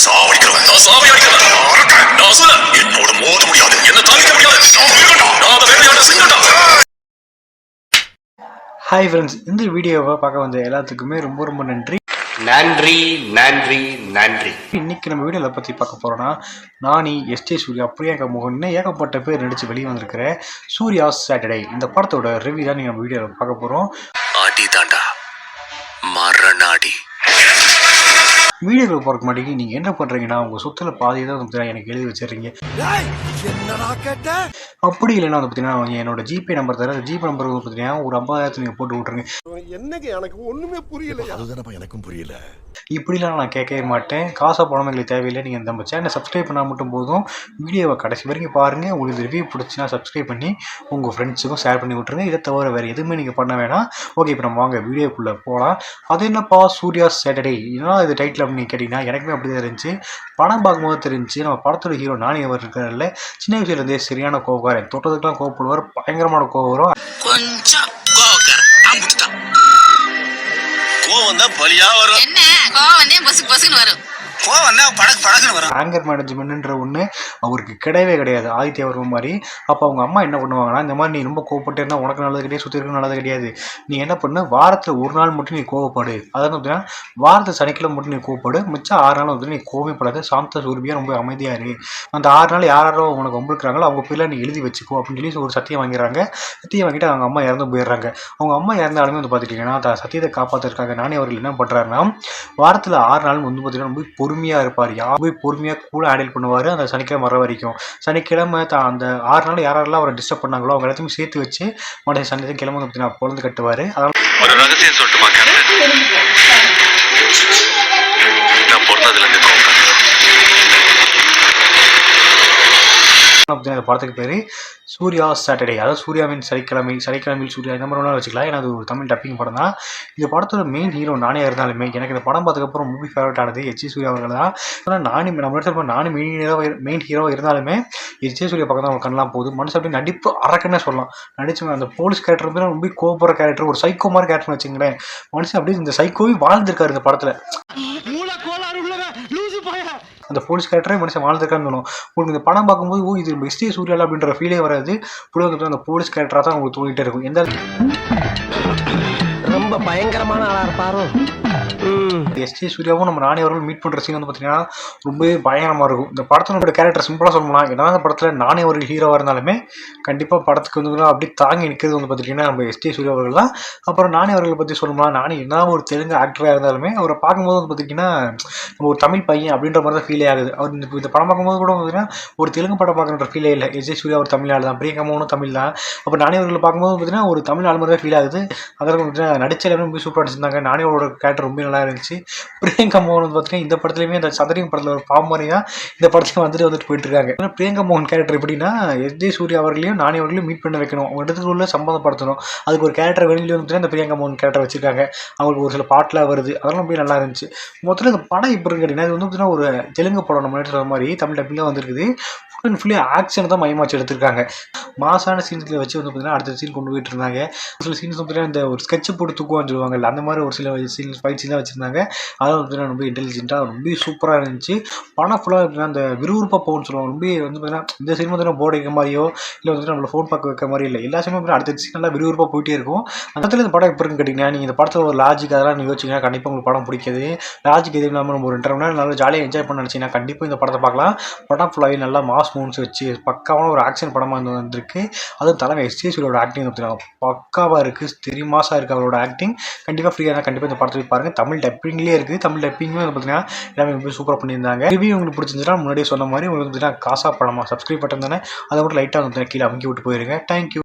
சாவடிக்கிறவன் நான் சாவி அடிக்கிறவன் நான் சொல்ல என்னோட மோத முடியாது என்ன தாங்கிக்க முடியாது நான் அதை வேலையாட செஞ்சா. ஹாய் ஃப்ரெண்ட்ஸ், இந்த வீடியோவை பார்க்க வந்த எல்லாத்துக்குமே ரொம்ப ரொம்ப நன்றி. நன்றி நன்றி நன்றி. இன்னைக்கு நம்ம வீடியோவில் பற்றி பார்க்க போகிறோன்னா, நானி, எஸ்டே சூர்யா, பிரியங்கா மோகன் ஏகப்பட்ட பேர் நடித்து வெளியே வந்திருக்கிற சூர்யா சாட்டர்டே இந்த படத்தோட ரிவ்யூ தான் நீங்கள் நம்ம வீடியோவில் பார்க்க போகிறோம். ஆடி தாண்டா மரணாடி. வீடியோவில் போகிறதுக்கு முன்னாடி நீங்கள் என்ன பண்ணுறீங்கன்னா, உங்கள் சொத்தில் பாதி தான் வந்து எனக்கு எழுதி வச்சிடுறீங்க. அப்படி இல்லைன்னா வந்து பார்த்தீங்கன்னா என்னோட ஜிபே நம்பர் தர, அந்த ஜிபே நம்பர் பார்த்தீங்கன்னா ஒரு 50,000 நீங்கள் போட்டு விட்ருங்க. என்னங்க எனக்கு ஒன்றுமே புரியல. அதுதானப்பா எனக்கும் புரியல. இப்படிலாம் நான் கேட்கவே மாட்டேன். காசை பணம் எங்களுக்கு தேவையில்லை. நீங்கள் நம்ம சேனலை சப்ஸ்கிரைப் பண்ணால் மட்டும் போதும். வீடியோவை கடைசி வரைக்கும் பாருங்கள். உங்களுக்கு ரிவ்யூ பிடிச்சினா சப்ஸ்கிரைப் பண்ணி உங்கள் ஃப்ரெண்ட்ஸுக்கும் ஷேர் பண்ணி விட்ருங்க. இதை தவிர வேறு எதுவுமே நீங்கள் பண்ண வேணாம். ஓகே, இப்போ நம்ம வாங்க வீடியோக்குள்ளே போகலாம். அது என்னப்பா சூர்யா சாட்டர்டே, இதனால் இது டைட்டில் அப்படின்னு கேட்டிங்கன்னா எனக்குமே அப்படி தான் இருந்துச்சு. படம் பார்க்கும்போது தெரிஞ்சு நம்ம படத்தோட ஹீரோ நானி அவர் இருக்கார்ல, சின்ன வயசுலேருந்தே சரியான கோவக்காரன். தொட்டதுக்கெல்லாம் கோவப்படுவார், பயங்கரமான கோவம் வரும். கொஞ்சம் கோவம் தான் பலியா வரும். என்ன கோவம் பொசுக்கு வரும். ஆங்கர் மேனேஜ்மெண்ட்ன்ற ஒன்று அவருக்கு கிடையவே கிடையாது. ஆதித்ய வர்மன் மாதிரி. அப்போ அவங்க அம்மா என்ன பண்ணுவாங்கன்னா, இந்த மாதிரி நீ ரொம்ப கோவப்பட்டு இருந்தால் உனக்கு நல்லது கிடையாது, சுற்றி இருக்க நல்லது கிடையாது. நீ என்ன பண்ணு, வாரத்தில் ஒரு நாள் மட்டும் நீ கோவப்படு. அதாவது பார்த்தீங்கன்னா வாரத்தில் சனிக்கிழமை மட்டும் நீ கோவப்படு, மிச்சம் 6 நாள் வந்து நீ கோவப்படாது, சாந்த சூர்பியாக ரொம்ப அமைதியாக இரு. அந்த 6 நாள் யாரோ உனக்கு வம்பிருக்கிறாங்களோ அவங்க பேரில் நீ எழுதி வச்சுக்கோ அப்படின்னு சொல்லி ஒரு சத்தியம் வாங்கிறாங்க. சத்தியம் வாங்கிட்டு அவங்க அம்மா இறந்து போயிடுறாங்க. அவங்க அம்மா இறந்தாலுமே வந்து பார்த்துட்டிங்கன்னா அந்த சத்தியத்தை காப்பாற்றிருக்காங்க. நானே அவர்கள் என்ன பண்ணுறாருன்னா, வாரத்தில் 6 நாள் வந்து பார்த்தீங்கன்னா ரொம்ப பொறுமையாக இருப்பார். போய் பொறுமையாக கூட ஹேண்டில் பண்ணுவார். அந்த சனிக்கிழமை வர வரைக்கும். சனிக்கிழமை அந்த 6 நாள் யாரெல்லாம் அவரை டிஸ்டர்ப் பண்ணாங்களோ அவங்க எல்லாத்தையும் சேர்த்து வச்சு மற்ற சனிக்கிழமை வந்து பார்த்தீங்கன்னா பொழுது கட்டுவார். அதனால் ஒரு ரகசியம் சொல்லட்டுமா கேப்டன், நான் பிறந்ததுலேருந்து அந்த படத்துக்கு பேர் சூர்யா சாட்டர்டே. அதாவது சூர்யாவின் சனிக்கிழமையில் சூர்யா, இந்த மாதிரி வச்சுக்கலாம். ஏன்னா அது ஒரு தமிழ் டப்பிங் படம் தான். இந்த படத்தோட மெயின் ஹீரோ நானே இருந்தாலுமே எனக்கு இந்த படம் பார்த்ததுக்கப்புறம் மூவி ஃபேவரட் ஆனது எச் சூர்யா அவர்கள் தான். ஆனால் நம்ம இடத்துல நானும் மெயின் ஹீரோவாக இருந்தாலுமே எச் சூர்யா பக்கம் தான் அவங்க கண்ணெலாம் போகுது. மனசு அப்படி நடிப்பு அரக்கன்னே சொல்லலாம். நடிச்சு அந்த போலீஸ் கேரக்டர் வந்து ரொம்ப கோபுற கேரக்டர், ஒரு சைக்கோ மாதிரி கேரக்டர்னு வச்சுங்களேன். மனுஷன் அப்படி இந்த சைக்கோவே வாழ்ந்திருக்காரு இந்த படத்தில். அந்த போலீஸ் கேரக்டரே மனுஷன் வாழ்ந்துருக்கான்னு தோணும் உங்களுக்கு. இந்த படம் பார்க்கும்போது இது எஸ்டே சூர்யாவில் அப்படின்ற ஃபீலே வராது. புள்ள அந்த போலீஸ் கேரக்டராக தான் உங்களுக்கு தோணிகிட்டே இருக்கும். எந்த ரொம்ப பயங்கரமான ஆளா இருப்பாரோ. எஸ்டே சூர்யாவும் நம்ம நானி அவர்கள் மீட் பண்ணுற சீன் வந்து பார்த்தீங்கன்னா ரொம்பவே பயங்கரமாக இருக்கும். இந்த படத்தினோட கேரக்டர் சிம்பிளாக சொல்லலாம். ஏன்னா அந்த படத்தில் நானி அவர்கள் ஹீரோவாக இருந்தாலுமே கண்டிப்பாக படத்துக்கு வந்து அப்படி தாங்கி நிற்கிறது வந்து பார்த்துட்டிங்கன்னா நம்ம எஸ்டே சூர்யா அவர்கள் தான். அப்புறம் நானி அவர்களை பற்றி சொல்லணும்னா, நானி என்ன ஒரு தெலுங்கு ஆக்டராக இருந்தாலுமே அவரை பார்க்கும்போது வந்து பார்த்திங்கன்னா நம்ம ஒரு தமிழ் பையன் அப்படின்ற மாதிரி தான் ஃபீலே ஆகுது. அவர் இந்த படம் பார்க்கும்போது கூட பார்த்தீங்கன்னா ஒரு தெலுங்கு படம் பார்க்குற ஃபீலே இல்லை. எஸ்டே சூர்யா ஒரு தமிழ் ஆள் தான், பிரியங்கா மோகனும் தமிழ் தான். அப்போ நானி அவர்களை பார்க்கும்போது பார்த்தீங்கன்னா ஒரு தமிழ் ஆள் மாதிரி தான் ஃபீல் ஆகுது. அதற்கு பார்த்தீங்கன்னா நடிச்ச எல்லாரும் ரொம்ப சூப்பராக நடிச்சிருந்தாங்க. நானி அவரோட கேரக்டர் ரொம்ப நல்லா இருந்துச்சு. பிரியங்கா மோகன் வந்து பார்த்தீங்கன்னா இந்த படத்துலையுமே அந்த சதுரிங் படத்தில் ஒரு பாம்பு மாதிரி தான் இந்த படத்துக்கு வந்துட்டு போயிட்டு இருக்காங்க. ஆனால் பிரியங்கா மோகன் கேரக்டர் எப்படின்னா, எஸ்ஜே சூர்யா அவர்களையும் நானி அவர்களையும் மீட் பண்ண வைக்கணும், அவங்க இடத்துக்குள்ள சம்பந்தப்படுத்தணும். அதுக்கு ஒரு கேரக்டர் வெளியில் வந்து இந்த பிரியங்கா மோகன் கேரக்டர் வச்சிருக்காங்க. அவங்களுக்கு ஒரு சில பாட்டில் வருது, அதெல்லாம் ரொம்ப நல்லா இருந்துச்சு. மொத்தத்தில் இந்த படம் எப்படி கேட்டிங்கன்னா, இது வந்து பார்த்தீங்கன்னா ஒரு தெலுங்கு படம், நம்ம சொல்கிற மாதிரி தமிழ் டப்பில் வந்துருக்குது. ஃபுல் அண்ட் ஃபுல்லி ஆக்ஷன் தான் மையமாச்சு எடுத்திருக்காங்க. மாசான சீன்ஸில் வச்சு வந்து பார்த்தீங்கன்னா அடுத்த சீன் கொண்டு போயிட்டு இருந்தாங்க. ஒரு சில சீன்ஸ் பார்த்தீங்கன்னா இந்த ஒரு ஸ்கெட்ச் போட்டு தூக்குவான்னு சொல்லுவாங்கல்ல, அந்த மாதிரி ஒரு சில சீன்ஸ் ஃபைட் சீன்லாம் வச்சுருந்தாங்க. அதெல்லாம் பார்த்தீங்கன்னா ரொம்ப இன்டெலிஜென்ட்டாக ரொம்ப சூப்பராக இருந்துச்சு. படம் ஃபுல்லாக பார்த்தீங்கன்னா அந்த விறுவிறுப்பாக போகும்னு சொல்லுவாங்க. ரொம்ப வந்து பார்த்தீங்கன்னா இந்த சீன் பார்த்தீங்கன்னா போர்டு வைக்க மாதிரியோ இல்லை வந்துட்டு நம்மளை ஃபோன் பார்க்க வைக்க மாதிரி இல்லை. எல்லா சீனும் பார்த்தீங்கன்னா அடுத்த சீன் நல்லா விறுவிறுப்பாக போயிட்டே இருக்கும். அந்த இடத்துல இந்த படம் எப்படி இருக்குன்னு கேட்டிங்கன்னா, நீங்கள் இந்த படத்தில் ஒரு லாஜிக் அதெல்லாம் நீங்கள் யோசிச்சிங்கன்னா கண்டிப்பாக உங்களுக்கு படம் பிடிக்காது. லாஜிக் எதுவும் இல்லாமல் நம்ம ஒரு 2.5 மணி நேரம் நல்லா ஜாலியாக என்ஜாய் பண்ண நினச்சிங்கன்னா கண்டிப்பாக இந்த படத்தை பார்க்கலாம். படம் ஃபுல்லாகவே நல்லா மாஸ் மூவ்ஸ் வச்சு பக்காவான ஒரு ஆக்ஷன் படமாக வந்திருக்கு. அதுவும் தலைமை எஸ்ஜே சூர்யாவோட ஆக்டிங் பார்த்தீங்கன்னா பக்காவாக இருக்குது. தெரியுமாசாக இருக்குது அவரோட ஆக்டிங். கண்டிப்பாக ஃப்ரீயாக தான் கண்டிப்பாக இந்த படத்தை போய் பாருங்கள். தமிழ் டப்பிங்லேயே இருக்குது. தமிழ் டப்பிங்குமே வந்து பார்த்தீங்கன்னா எல்லாமே ரொம்ப சூப்பராக பண்ணியிருந்தாங்க. ரிவ்யூ உங்களுக்கு பிடிச்சிருந்துச்சுன்னா முன்னாடியே சொன்ன மாதிரி உங்களுக்கு பார்த்தீங்கன்னா காசா படமாக சப்ஸ்கிரைப் பட்டன் தானே, அதை மட்டும் லைட்டாக வந்து கீழே அமுக்கி விட்டு போயிருங்க. தேங்க்யூ.